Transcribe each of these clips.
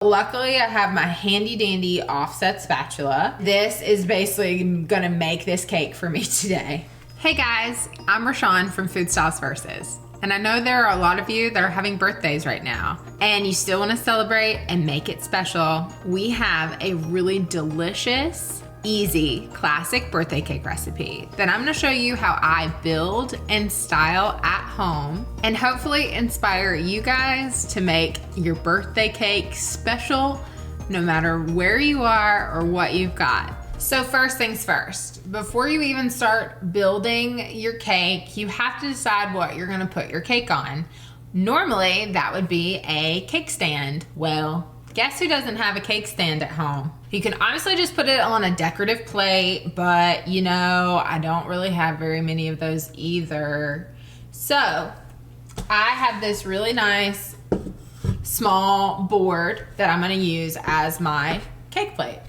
Luckily, I have my handy dandy offset spatula. This is basically gonna make this cake for me today. Hey guys, I'm Rishon from Food Stylist Versus. And I know there are a lot of you that are having birthdays right now and you still wanna celebrate and make it special. We have a really delicious, easy, classic birthday cake recipe that I'm gonna show you how I build and style at home and hopefully inspire you guys to make your birthday cake special no matter where you are or what you've got. So first things first, before you even start building your cake, you have to decide what you're gonna put your cake on. Normally, that would be a cake stand. Well, guess who doesn't have a cake stand at home? You can honestly just put it on a decorative plate, but you know, I don't really have very many of those either. So I have this really nice small board that I'm gonna use as my cake plate.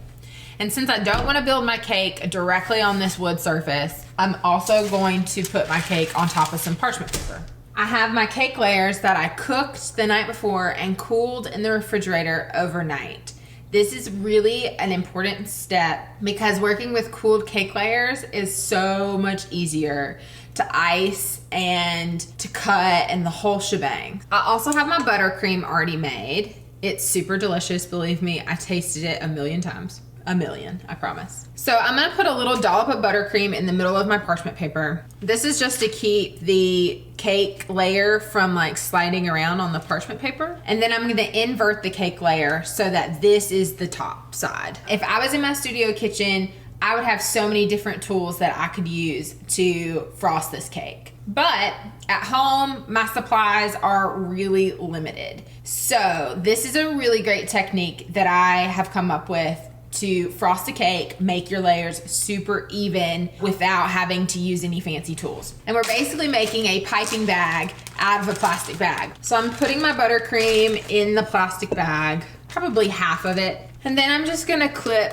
And since I don't wanna build my cake directly on this wood surface, I'm also going to put my cake on top of some parchment paper. I have my cake layers that I cooked the night before and cooled in the refrigerator overnight. This is really an important step because working with cooled cake layers is so much easier to ice and to cut and the whole shebang. I also have my buttercream already made. It's super delicious, believe me. I tasted it a million times. A million, I promise. So I'm gonna put a little dollop of buttercream in the middle of my parchment paper. This is just to keep the cake layer from like sliding around on the parchment paper. And then I'm gonna invert the cake layer so that this is the top side. If I was in my studio kitchen, I would have so many different tools that I could use to frost this cake. But at home, my supplies are really limited. So this is a really great technique that I have come up with to frost a cake, make your layers super even without having to use any fancy tools. And we're basically making a piping bag out of a plastic bag. So I'm putting my buttercream in the plastic bag, probably half of it. And then I'm just gonna clip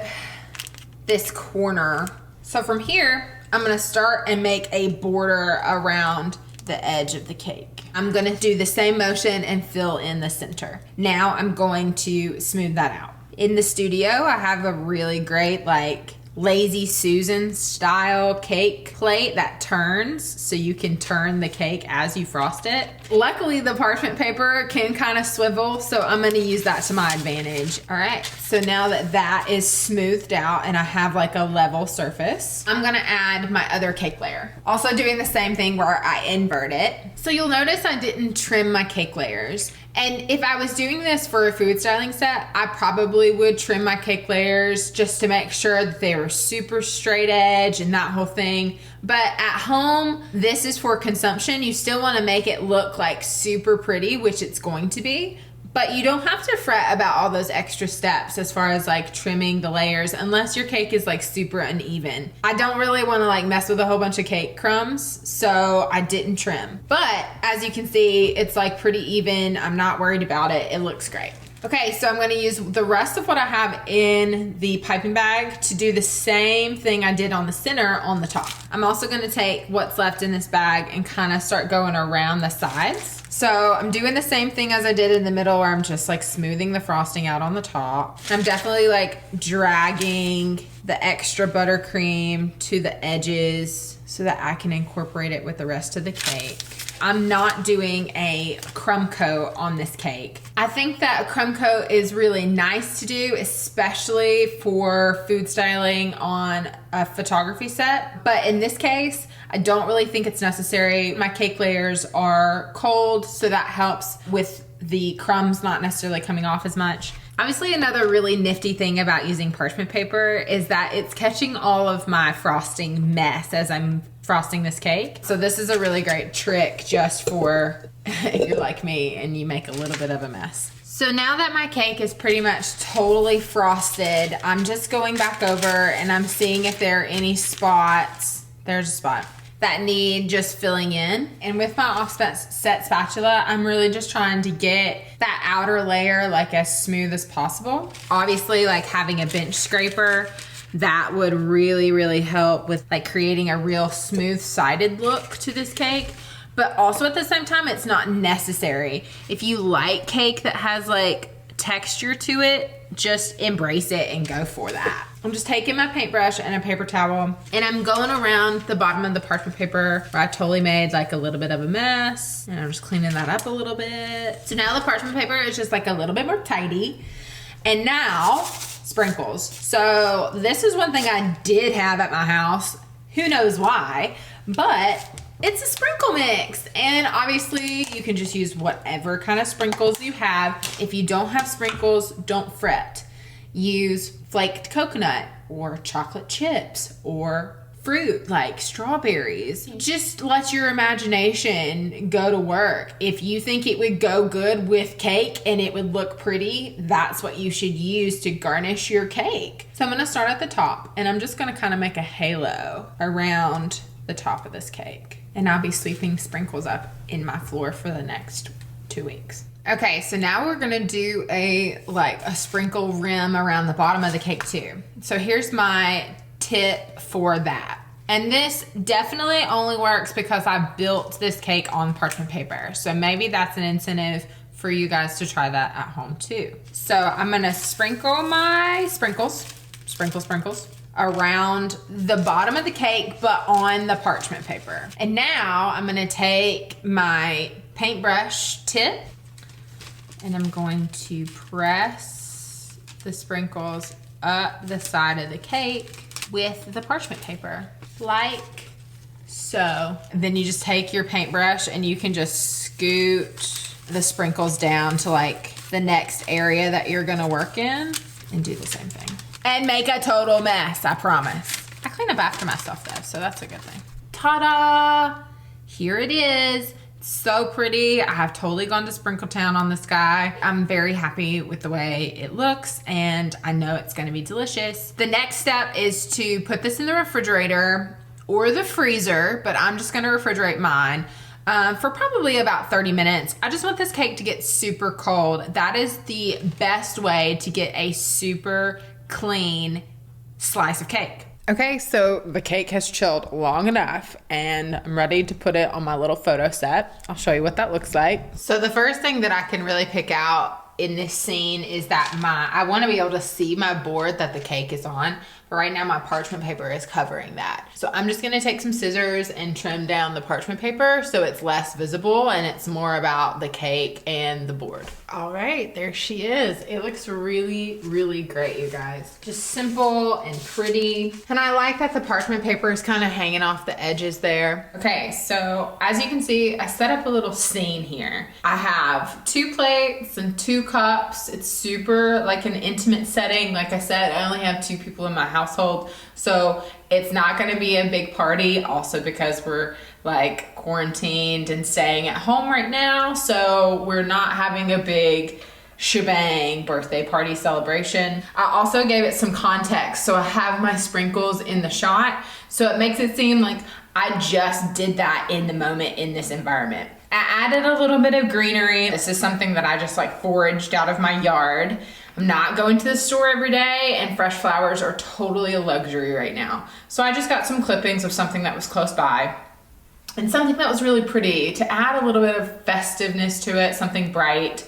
this corner. So from here, I'm gonna start and make a border around the edge of the cake. I'm gonna do the same motion and fill in the center. Now I'm going to smooth that out. In the studio, I have a really great like Lazy Susan style cake plate that turns so you can turn the cake as you frost it. Luckily, the parchment paper can kind of swivel, so I'm gonna use that to my advantage. All right, so now that that is smoothed out and I have like a level surface, I'm gonna add my other cake layer. Also doing the same thing where I invert it. So you'll notice I didn't trim my cake layers. And if I was doing this for a food styling set, I probably would trim my cake layers just to make sure that they were super straight edge and that whole thing. But at home, this is for consumption. You still wanna make it look like super pretty, which it's going to be. But you don't have to fret about all those extra steps as far as like trimming the layers unless your cake is like super uneven. I don't really want to like mess with a whole bunch of cake crumbs, so I didn't trim. But as you can see, it's like pretty even. I'm not worried about it. It looks great. Okay, so I'm gonna use the rest of what I have in the piping bag to do the same thing I did on the center on the top. I'm also gonna take what's left in this bag and kind of start going around the sides. So I'm doing the same thing as I did in the middle where I'm just like smoothing the frosting out on the top. I'm definitely like dragging the extra buttercream to the edges so that I can incorporate it with the rest of the cake. I'm not doing a crumb coat on this cake. I think that a crumb coat is really nice to do, especially for food styling on a photography set. But in this case, I don't really think it's necessary. My cake layers are cold, so that helps with the crumbs not necessarily coming off as much. Obviously, another really nifty thing about using parchment paper is that it's catching all of my frosting mess as I'm frosting this cake. So this is a really great trick just for if you're like me and you make a little bit of a mess. So now that my cake is pretty much totally frosted, I'm just going back over and I'm seeing if there are any spots. There's a spot that need just filling in. And with my offset spatula, I'm really just trying to get that outer layer like as smooth as possible. Obviously, like having a bench scraper, that would really, really help with like creating a real smooth sided look to this cake. But also at the same time, it's not necessary. If you like cake that has like texture to it, just embrace it and go for that. I'm just taking my paintbrush and a paper towel and I'm going around the bottom of the parchment paper where I totally made like a little bit of a mess, and I'm just cleaning that up a little bit. So now the parchment paper is just like a little bit more tidy. And now sprinkles. So this is one thing I did have at my house. Who knows why, but it's a sprinkle mix. And obviously you can just use whatever kind of sprinkles you have. If you don't have sprinkles, don't fret. Use flaked coconut or chocolate chips or fruit like strawberries. Just let your imagination go to work. If you think it would go good with cake and it would look pretty, that's what you should use to garnish your cake. So I'm gonna start at the top and I'm just gonna kind of make a halo around the top of this cake. And I'll be sweeping sprinkles up in my floor for the next 2 weeks. Okay, so now we're gonna do a sprinkle rim around the bottom of the cake too. So here's my tip for that. And this definitely only works because I built this cake on parchment paper. So maybe that's an incentive for you guys to try that at home too. So I'm gonna sprinkle my sprinkles around the bottom of the cake, but on the parchment paper. And now I'm gonna take my paintbrush tip and I'm going to press the sprinkles up the side of the cake with the parchment paper, like so. Then you just take your paintbrush and you can just scoot the sprinkles down to like the next area that you're gonna work in and do the same thing. And make a total mess, I promise. I clean up after myself though, so that's a good thing. Ta-da! Here it is. So pretty. I have totally gone to Sprinkle Town on this guy. I'm very happy with the way it looks and I know it's gonna be delicious. The next step is to put this in the refrigerator or the freezer, but I'm just gonna refrigerate mine for probably about 30 minutes. I just want this cake to get super cold. That is the best way to get a super clean slice of cake. Okay, so the cake has chilled long enough and I'm ready to put it on my little photo set. I'll show you what that looks like. So the first thing that I can really pick out in this scene is that I want to be able to see my board that the cake is on, but right now my parchment paper is covering that. So I'm just gonna take some scissors and trim down the parchment paper so it's less visible and it's more about the cake and the board. All right, there she is. It looks really, really great, you guys. Just simple and pretty. And I like that the parchment paper is kind of hanging off the edges there. Okay, so as you can see, I set up a little scene here. I have 2 plates and 2 cups. It's super like an intimate setting. Like I said, I only have 2 people in my household, so it's not gonna be a big party, also because we're like quarantined and staying at home right now, so we're not having a big shebang birthday party celebration. I also gave it some context, so I have my sprinkles in the shot, so it makes it seem like I just did that in the moment in this environment. I added a little bit of greenery. This is something that I just like foraged out of my yard. I'm not going to the store every day and fresh flowers are totally a luxury right now. So I just got some clippings of something that was close by and something that was really pretty to add a little bit of festiveness to it, something bright.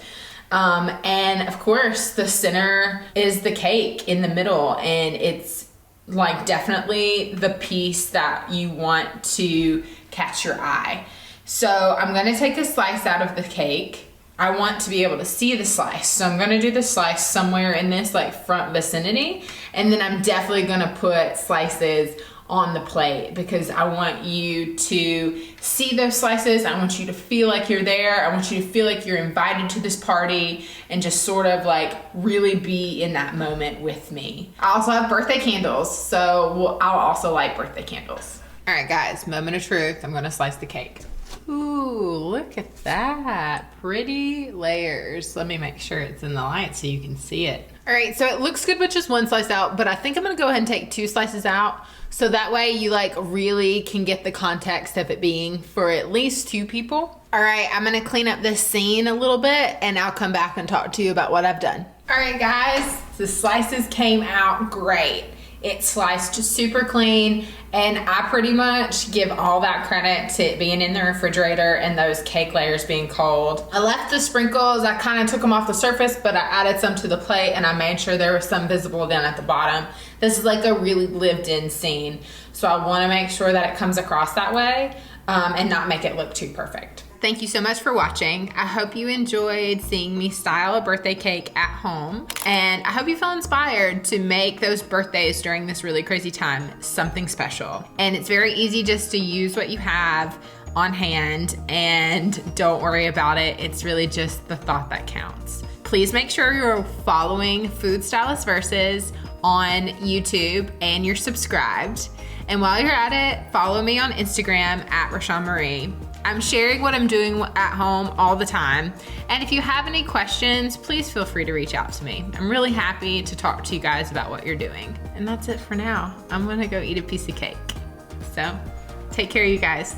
And of course the center is the cake in the middle, and it's like definitely the piece that you want to catch your eye. So I'm gonna take a slice out of the cake. I want to be able to see the slice. So I'm gonna do the slice somewhere in this like front vicinity. And then I'm definitely gonna put slices on the plate because I want you to see those slices. I want you to feel like you're there. I want you to feel like you're invited to this party and just sort of like really be in that moment with me. I also have birthday candles, so I'll also light birthday candles. All right guys, moment of truth. I'm gonna slice the cake. Ooh, look at that. Pretty layers. Let me make sure it's in the light so you can see it. All right, so it looks good with just 1 slice out, but I think I'm gonna go ahead and take 2 slices out so that way you like really can get the context of it being for at least 2 people. All right, I'm gonna clean up this scene a little bit and I'll come back and talk to you about what I've done. All right guys, the slices came out great. It's sliced super clean, and I pretty much give all that credit to it being in the refrigerator and those cake layers being cold. I left the sprinkles, I kind of took them off the surface, but I added some to the plate and I made sure there was some visible down at the bottom. This is like a really lived in scene. So I wanna make sure that it comes across that way and not make it look too perfect. Thank you so much for watching. I hope you enjoyed seeing me style a birthday cake at home. And I hope you feel inspired to make those birthdays during this really crazy time something special. And it's very easy just to use what you have on hand and don't worry about it. It's really just the thought that counts. Please make sure you're following Food Stylist Versus on YouTube and you're subscribed. And while you're at it, follow me on Instagram at Rishon Marie. I'm sharing what I'm doing at home all the time. And if you have any questions, please feel free to reach out to me. I'm really happy to talk to you guys about what you're doing. And that's it for now. I'm gonna go eat a piece of cake. So take care, you guys.